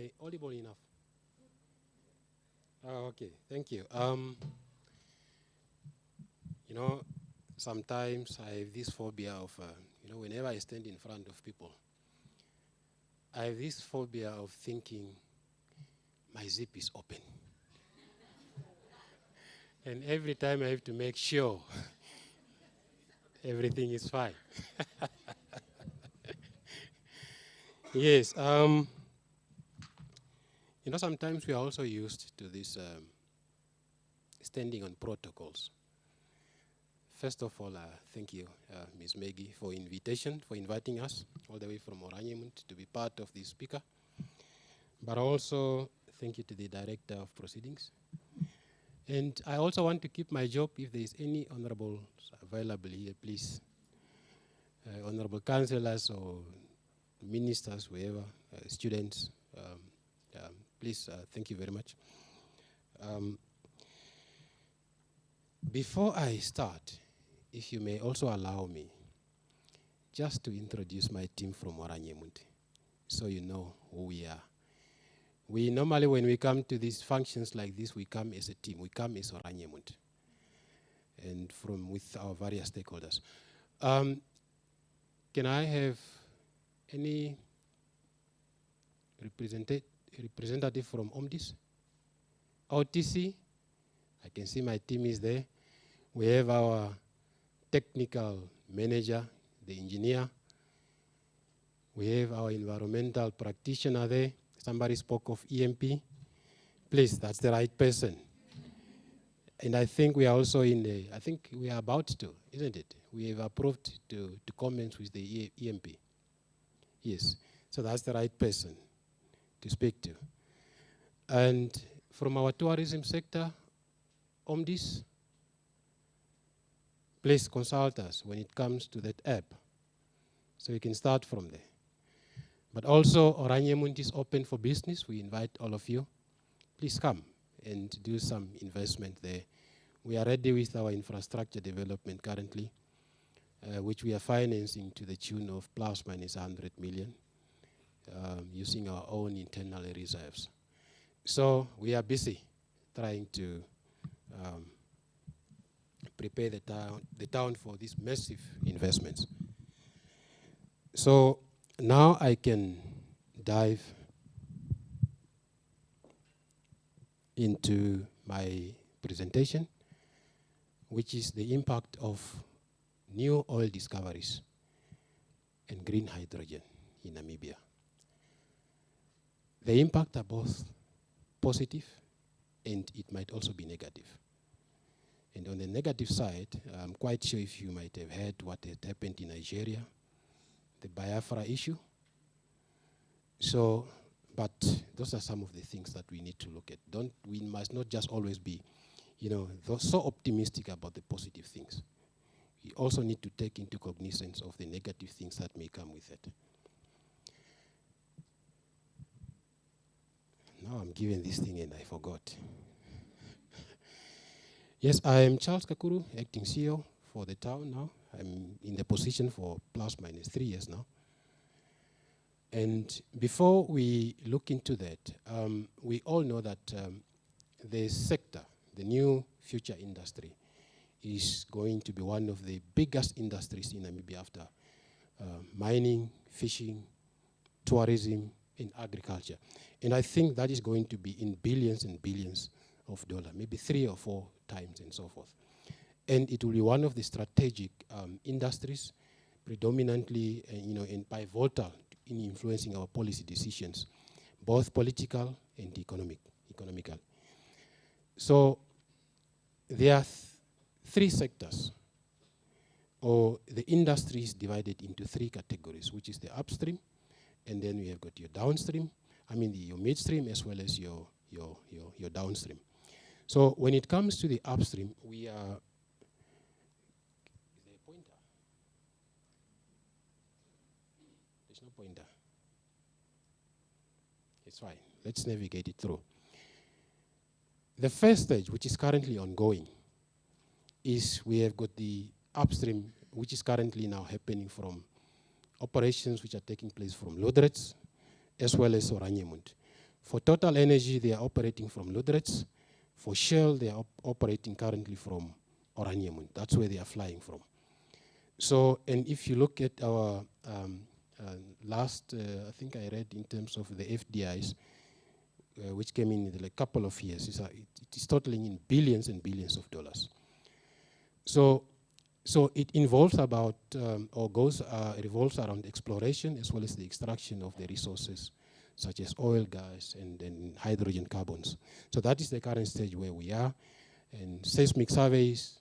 I audible enough? Okay, thank you. You know, sometimes I have this phobia of, whenever I stand in front of people, I have this phobia of thinking my zip is open. And every time I have to make sure everything is fine. Yes, sometimes we are also used to this standing on protocols. First of all, thank you, Ms. Maggie, for inviting us all the way from Oranjemund to be part of this speaker. But also, thank you to the Director of Proceedings. And I also want to keep my job. If there is any honorables available here, please. Honorable councillors or ministers, whoever, students, please, thank you very much. Before I start, if you may also allow me just to introduce my team from Oranjemund, so you know who we are. We normally, when we come to these functions like this, we come as a team. We come as Oranjemund, and with our various stakeholders. Can I have any representative from OMDIS? OTC? I can see my team is there. We have our technical manager, the engineer. We have our environmental practitioner there. Somebody spoke of EMP. Please, that's the right person. And I think we are also I think we are about to, isn't it? We have approved to commence with the EMP. Yes, so that's the right person to speak to. And from our tourism sector, OMDIS, please consult us when it comes to that app. So you can start from there. But also, Oranjemund is open for business. We invite all of you. Please come and do some investment there. We are ready with our infrastructure development currently, which we are financing to the tune of plus minus 100 million, using our own internal reserves. So we are busy trying to prepare the town for these massive investments. So now I can dive into my presentation, which is the impact of new oil discoveries and green hydrogen in Namibia. The impact are both positive and it might also be negative. And on the negative side, I'm quite sure if you might have heard what had happened in Nigeria, the Biafra issue. So, but those are some of the things that we need to look at. We must not just always be, so optimistic about the positive things. We also need to take into cognizance of the negative things that may come with it. Now I'm giving this thing and I forgot. Yes, I am Charles Kakuru, acting CEO for the town now. I'm in the position for plus minus 3 years now. And before we look into that, we all know that the sector, the new future industry, is going to be one of the biggest industries in Namibia after mining, fishing, tourism, and agriculture. And I think that is going to be in billions and billions of dollars, maybe 3 or 4 times and so forth. And it will be one of the strategic industries, predominantly, and pivotal in influencing our policy decisions, both political and economical. So there are 3 sectors, or the industry is divided into 3 categories, which is the upstream, and then we have got your downstream, your midstream as well as your downstream. So when it comes to the upstream, we are, is there a pointer? There's no pointer. It's fine, let's navigate it through. The first stage, which is currently ongoing, is we have got the upstream, which is currently now happening from operations which are taking place from Lodrets, as well as Oranjemund. For Total Energy, they are operating from Lüderitz. For Shell, they are operating currently from Oranjemund. That's where they are flying from. So, and if you look at our last, I think I read in terms of the FDIs, which came in like a couple of years, it is totaling in billions and billions of dollars. So it involves about, revolves around exploration as well as the extraction of the resources, such as oil, gas, and hydrogen carbons. So that is the current stage where we are. And seismic surveys,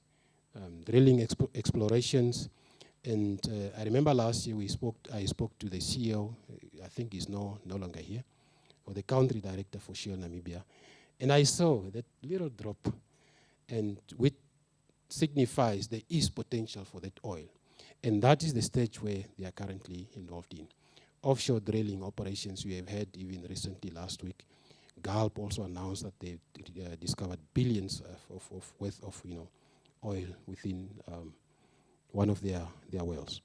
drilling explorations. And I remember last year I spoke to the CEO, I think he's no longer here, or the country director for Shell Namibia. And I saw that little drop, and which signifies there is potential for that oil. And that is the stage where they are currently involved in. Offshore drilling operations, we have had even recently last week. Gulf also announced that they discovered billions of worth of oil within one of their wells.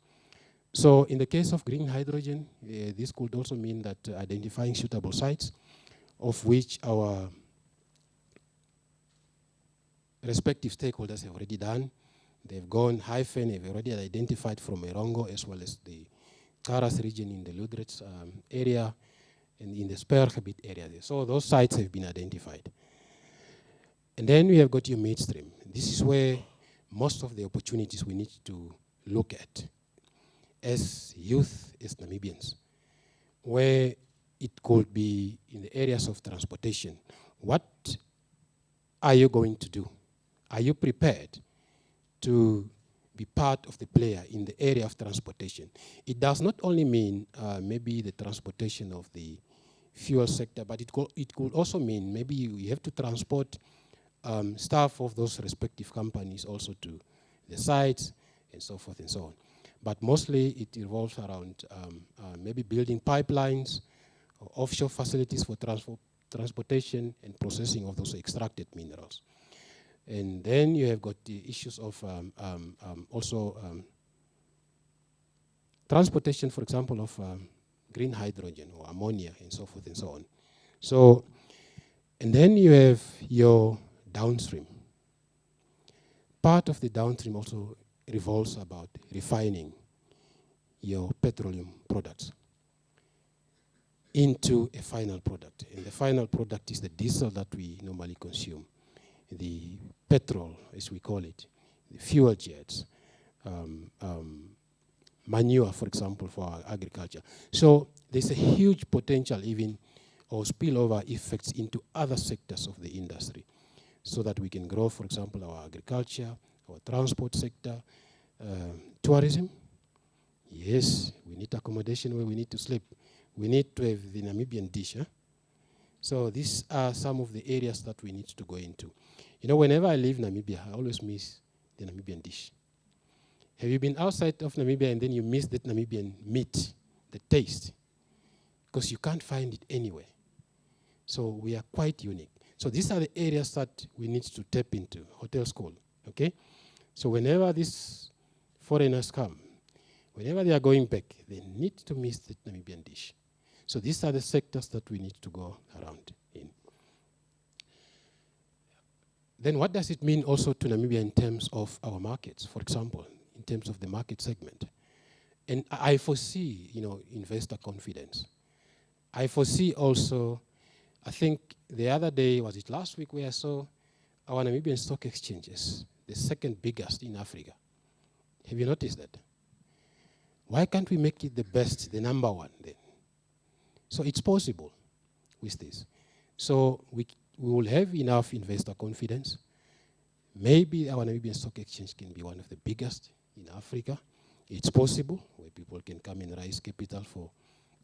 So in the case of green hydrogen, this could also mean that identifying suitable sites, of which our respective stakeholders have already done. They've gone, Hyphen have already identified from Erongo as well as the Karas region in the Lüderitz area and in the Sperrgebied area there. So those sites have been identified. And then we have got your midstream. This is where most of the opportunities we need to look at as youth, as Namibians, where it could be in the areas of transportation. What are you going to do? Are you prepared to be part of the player in the area of transportation? It does not only mean maybe the transportation of the fuel sector, but it could also mean maybe you have to transport staff of those respective companies also to the sites and so forth and so on. But mostly it revolves around maybe building pipelines or offshore facilities for transportation and processing of those extracted minerals. And then you have got the issues of transportation, for example, of green hydrogen or ammonia and so forth and so on. So, and then you have your downstream. Part of the downstream also revolves about refining your petroleum products into a final product. And the final product is the diesel that we normally consume, the petrol, as we call it, the fuel jets, manure, for example, for our agriculture. So there's a huge potential even, or spillover effects into other sectors of the industry, so that we can grow, for example, our agriculture, our transport sector, tourism. Yes, we need accommodation where we need to sleep. We need to have the Namibian dish. So these are some of the areas that we need to go into. You know, whenever I leave Namibia, I always miss the Namibian dish. Have you been outside of Namibia and then you miss that Namibian meat, the taste? Because you can't find it anywhere. So we are quite unique. So these are the areas that we need to tap into, hotel school, okay? So whenever these foreigners come, whenever they are going back, they need to miss the Namibian dish. So these are the sectors that we need to go around in. Then what does it mean also to Namibia in terms of our markets, for example, in terms of the market segment? And I foresee, investor confidence. I foresee also, I think the other day, was it last week, where I saw our Namibian stock exchanges, the second biggest in Africa. Have you noticed that? Why can't we make it the best, the number one then? So it's possible with this. So we will have enough investor confidence. Maybe our Namibian stock exchange can be one of the biggest in Africa. It's possible, where people can come and raise capital for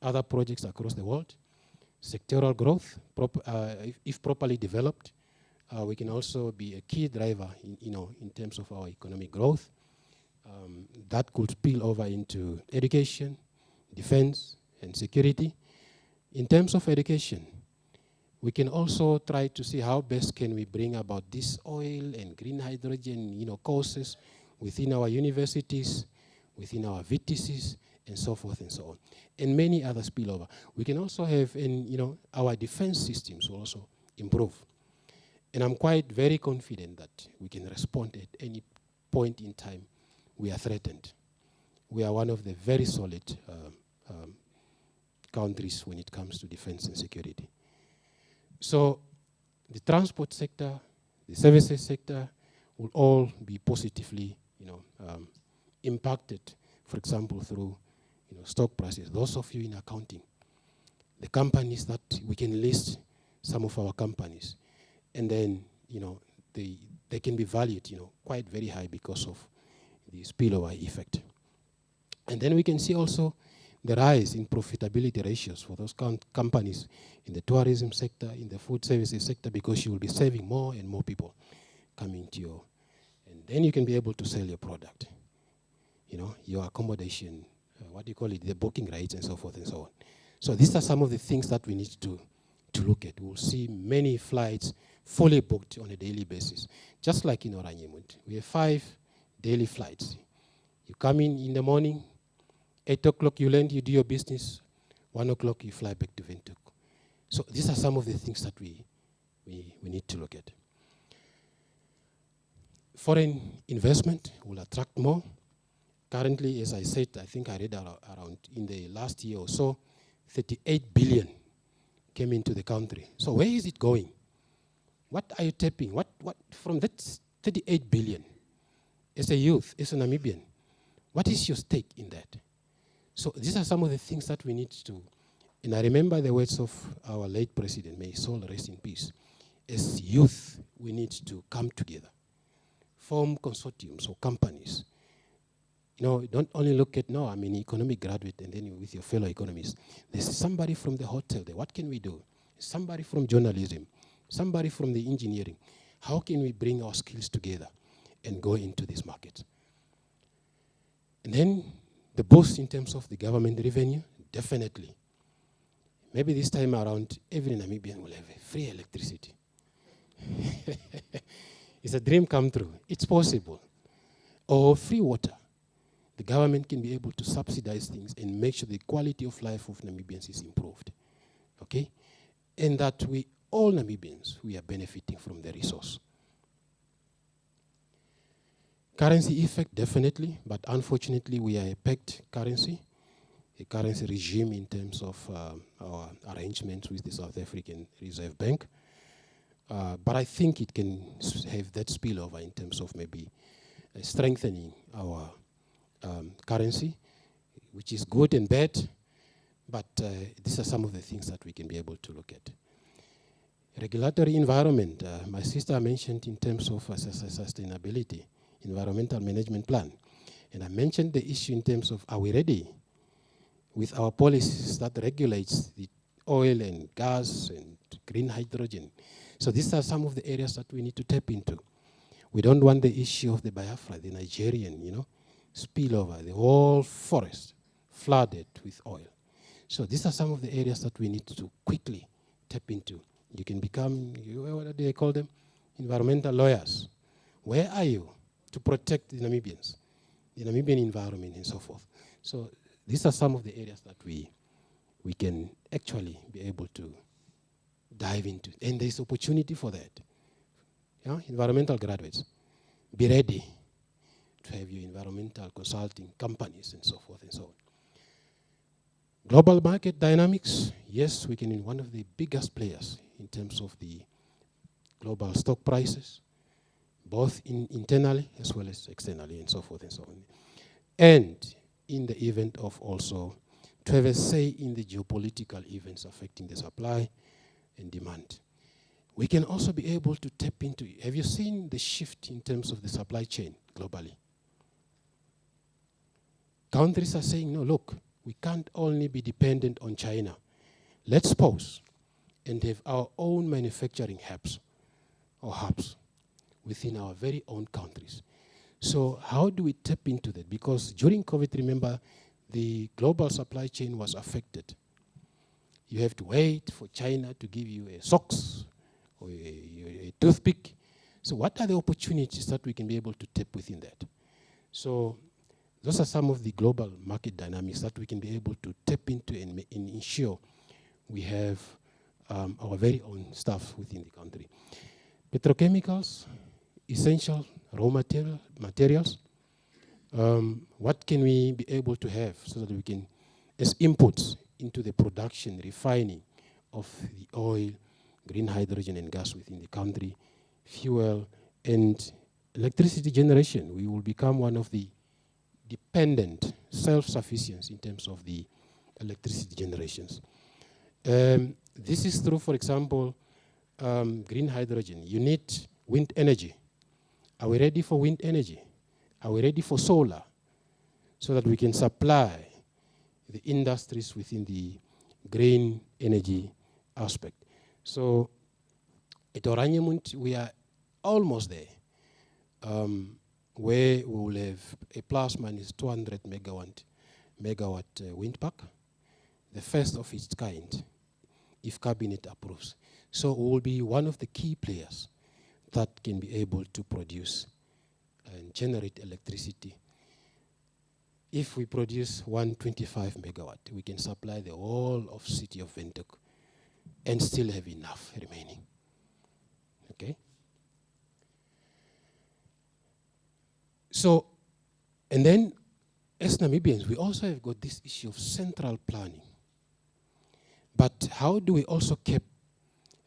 other projects across the world. Sectoral growth, if properly developed, we can also be a key driver in terms of our economic growth. That could spill over into education, defense, and security. In terms of education, we can also try to see how best can we bring about this oil and green hydrogen, courses within our universities, within our VTCs, and so forth and so on, and many other spillover. We can also have, our defense systems will also improve. And I'm quite very confident that we can respond at any point in time we are threatened. We are one of the very solid countries when it comes to defense and security. So the transport sector, the services sector will all be positively impacted, for example, through stock prices. Those of you in accounting, the companies that we can list, some of our companies, and then they can be valued quite very high because of the spillover effect. And then we can see also the rise in profitability ratios for those companies in the tourism sector, in the food services sector, because you will be saving more and more people coming to you. And then you can be able to sell your product, your accommodation, the booking rates and so forth and so on. So these are some of the things that we need to look at. We'll see many flights fully booked on a daily basis. Just like in Oranjemund, we have 5 daily flights. You come in the morning, 8 o'clock you land, you do your business, 1 o'clock you fly back to Windhoek. So these are some of the things that we need to look at. Foreign investment will attract more. Currently, as I said, I think I read around in the last year or so, 38 billion came into the country. So where is it going? What are you tapping? What from that 38 billion, as a youth, as a Namibian, what is your stake in that? So these are some of the things that we need to, and I remember the words of our late president, may his soul rest in peace. As youth, we need to come together, form consortiums or companies. Don't only look at, no, I'm an economic graduate and then you're with your fellow economists. There's somebody from the hotel there. What can we do? Somebody from journalism, somebody from the engineering. How can we bring our skills together and go into this market? And then the boost in terms of the government revenue, definitely. Maybe this time around, every Namibian will have a free electricity. It's a dream come true. It's possible. Or free water. The government can be able to subsidize things and make sure the quality of life of Namibians is improved. Okay? And that we, all Namibians, we are benefiting from the resource. Currency effect, definitely, but unfortunately we are a pegged currency, a currency regime in terms of our arrangements with the South African Reserve Bank. But I think it can have that spillover in terms of maybe strengthening our currency, which is good and bad, but these are some of the things that we can be able to look at. Regulatory environment, my sister mentioned in terms of sustainability, environmental management plan. And I mentioned the issue in terms of, are we ready with our policies that regulates the oil and gas and green hydrogen? So these are some of the areas that we need to tap into. We don't want the issue of the Biafra, the Nigerian, spillover, the whole forest flooded with oil. So these are some of the areas that we need to quickly tap into. You can become, what do they call them? Environmental lawyers. Where are you to protect the Namibians, the Namibian environment and so forth? So these are some of the areas that we can actually be able to dive into. And there's opportunity for that. Environmental graduates, be ready to have your environmental consulting companies and so forth and so on. Global market dynamics, yes, we can be one of the biggest players in terms of the global stock prices, both internally as well as externally and so forth and so on. And in the event of also to have a say in the geopolitical events affecting the supply and demand. We can also be able to tap into, have you seen the shift in terms of the supply chain globally? Countries are saying, no, look, we can't only be dependent on China. Let's pause and have our own manufacturing hubs within our very own countries. So how do we tap into that? Because during COVID, remember, the global supply chain was affected. You have to wait for China to give you a socks or a toothpick. So what are the opportunities that we can be able to tap within that? So Those are some of the global market dynamics that we can be able to tap into and ensure we have our very own stuff within the country. Petrochemicals, essential raw materials. What can we be able to have so that we can, as inputs into the production, refining of the oil, green hydrogen and gas within the country, fuel, and electricity generation. We will become one of the dependent, self-sufficient in terms of the electricity generations. This is true, for example, green hydrogen. You need wind energy. Are we ready for wind energy? Are we ready for solar? So that we can supply the industries within the green energy aspect. So at Oranjemund, we are almost there, where we will have a plus minus 200 megawatt wind park, the first of its kind, if cabinet approves. So we will be one of the key players that can be able to produce and generate electricity. If we produce 125 megawatt, we can supply the whole of city of Windhoek and still have enough remaining. Okay? So, and then as Namibians, we also have got this issue of central planning. But how do we also keep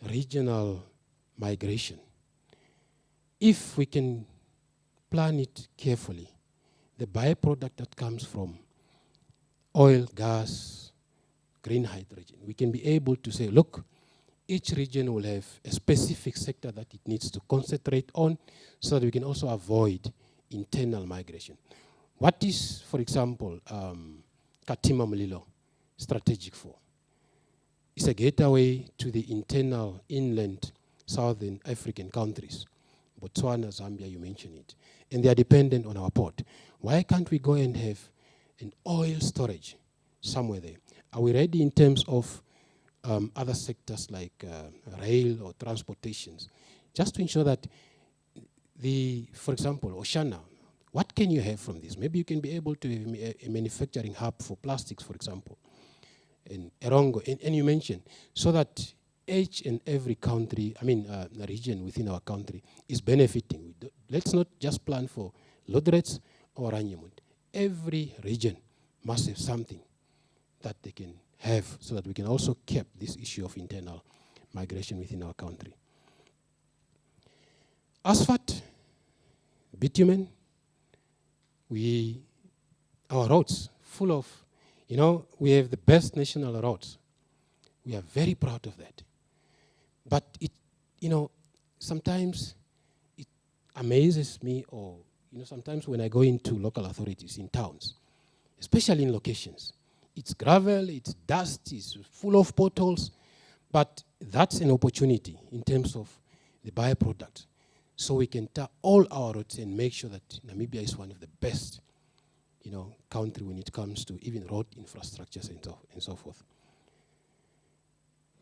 regional migration? If we can plan it carefully, the byproduct that comes from oil, gas, green hydrogen, we can be able to say, look, each region will have a specific sector that it needs to concentrate on so that we can also avoid internal migration. What is, for example, Katima Mulilo strategic for? It's a gateway to the internal inland southern African countries. Botswana, Zambia, you mentioned it. And they are dependent on our port. Why can't we go and have an oil storage somewhere there? Are we ready in terms of other sectors like rail or transportations? Just to ensure that for example, Oshana, what can you have from this? Maybe you can be able to have a manufacturing hub for plastics, for example, in Erongo, and you mentioned, so that each and every country, the region within our country is benefiting. Let's not just plan for Lodrets or Oranjemund. Every region must have something that they can have so that we can also keep this issue of internal migration within our country. Asphalt, bitumen, our roads full of, we have the best national roads. We are very proud of that. But sometimes it amazes me, or sometimes when I go into local authorities in towns, especially in locations, it's gravel, it's dust, it's full of potholes, but that's an opportunity in terms of the byproduct. So we can tar all our roads and make sure that Namibia is one of the best, country when it comes to even road infrastructures and so forth.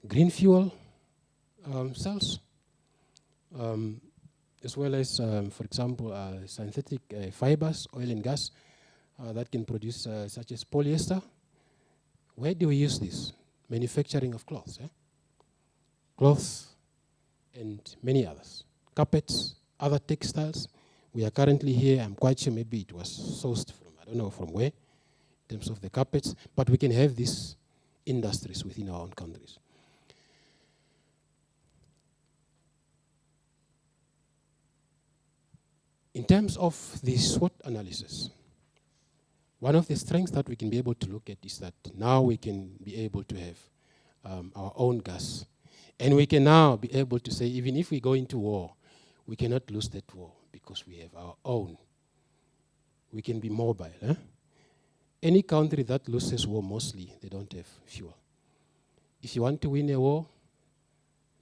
Green fuel cells, as well as, for example, synthetic fibers, oil and gas that can produce, such as polyester. Where do we use this? Manufacturing of clothes, clothes and many others. Carpets, other textiles. We are currently here, I'm quite sure maybe it was sourced from, I don't know from where, in terms of the carpets, but we can have these industries within our own countries. In terms of the SWOT analysis, one of the strengths that we can be able to look at is that now we can be able to have our own gas. And we can now be able to say, even if we go into war, we cannot lose that war because we have our own. We can be mobile. Any country that loses war, mostly, they don't have fuel. If you want to win a war,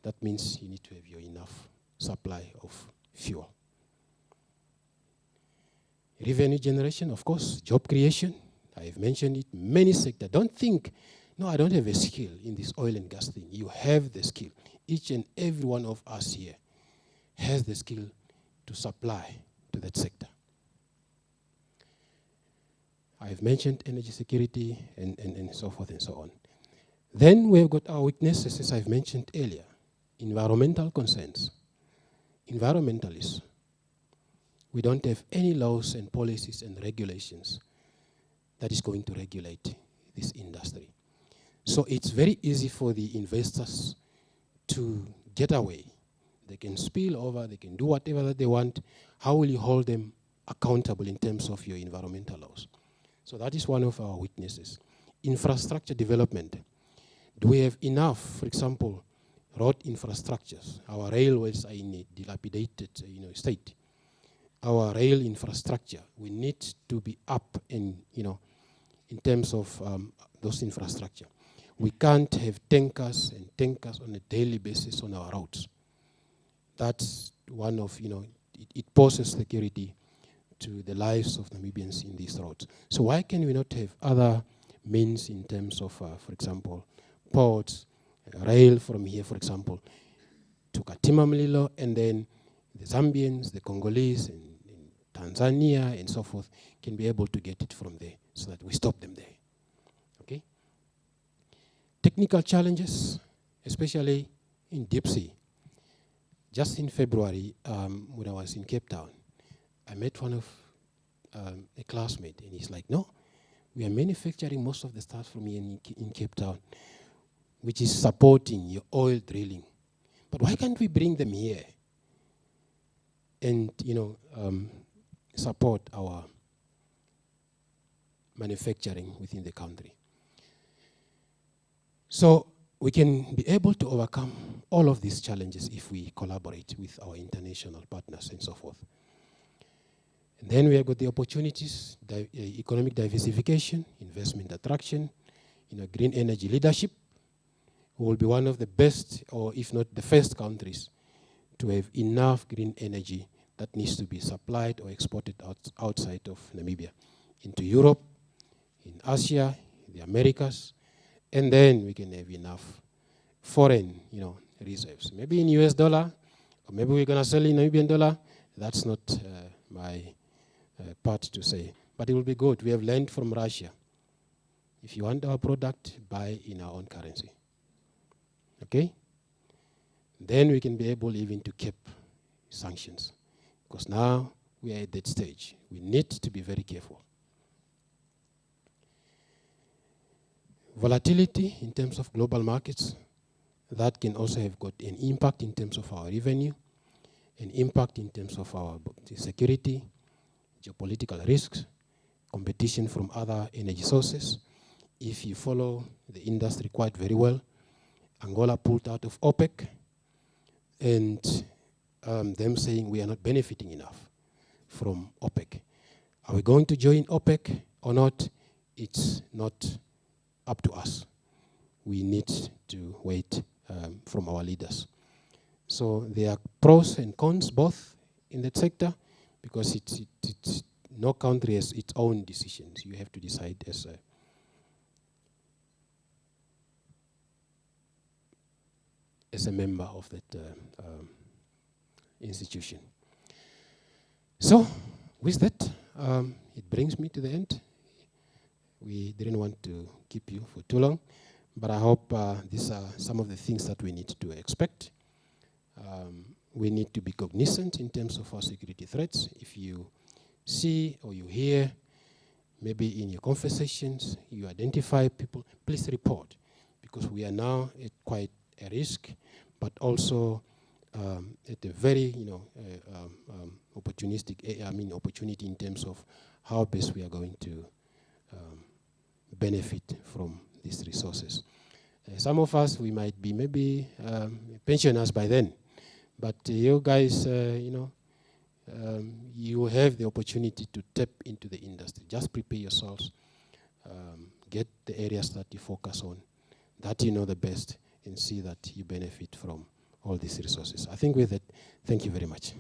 that means you need to have your enough supply of fuel. Revenue generation, of course, job creation. I have mentioned it, many sectors. Don't think, no, I don't have a skill in this oil and gas thing. You have the skill. Each and every one of us here has the skill to supply to that sector. I've mentioned energy security and so forth and so on. Then we've got our weaknesses, as I've mentioned earlier. Environmental concerns. Environmentalists. We don't have any laws and policies and regulations that is going to regulate this industry. So it's very easy for the investors to get away. They can spill over, they can do whatever that they want. How will you hold them accountable in terms of your environmental laws? So that is one of our weaknesses. Infrastructure development. Do we have enough, for example, road infrastructures? Our railways are in a dilapidated state. Our rail infrastructure, we need to be up in terms of those infrastructure. We can't have tankers and tankers on a daily basis on our roads. That's one of, it poses security to the lives of Namibians in these roads. So why can we not have other means in terms of, for example, ports, rail from here, for example, to Katima and then the Zambians, the Congolese, and Tanzania, and so forth, can be able to get it from there so that we stop them there. Okay? Technical challenges, especially in deep sea. Just in February, when I was in Cape Town, I met one of a classmate, and he's like, no, we are manufacturing most of the stuff from here in Cape Town, which is supporting your oil drilling. But why can't we bring them here and, support our manufacturing within the country? So we can be able to overcome all of these challenges if we collaborate with our international partners and so forth. And then we have got the opportunities, economic diversification, investment attraction, green energy leadership. We will be one of the best, or if not the first countries, to have enough green energy that needs to be supplied or exported outside of Namibia, into Europe, in Asia, the Americas, and then we can have enough foreign, reserves. Maybe in US dollar, or maybe we're going to sell in Namibian dollar. That's not my part to say. But it will be good. We have learned from Russia. If you want our product, buy in our own currency. Okay? Then we can be able even to keep sanctions. Because now we are at that stage. We need to be very careful. Volatility in terms of global markets, that can also have got an impact in terms of our revenue, an impact in terms of our security, geopolitical risks, competition from other energy sources. If you follow the industry quite very well, Angola pulled out of OPEC, and them saying we are not benefiting enough from OPEC. Are we going to join OPEC or not? It's not up to us. We need to wait from our leaders. So there are pros and cons both in that sector, because it's no country has its own decisions. You have to decide as a member of that institution. So with that, it brings me to the end. We didn't want to keep you for too long, but I hope these are some of the things that we need to expect. We need to be cognizant in terms of our security threats. If you see or you hear, maybe in your conversations, you identify people, please report, because we are now at quite a risk, but also at a very, opportunity in terms of how best we are going to benefit from these resources. Some of us, we might be maybe pensioners by then, but you guys, you have the opportunity to tap into the industry. Just prepare yourselves, get the areas that you focus on, that you know the best, and see that you benefit from all these resources. I think with that, thank you very much.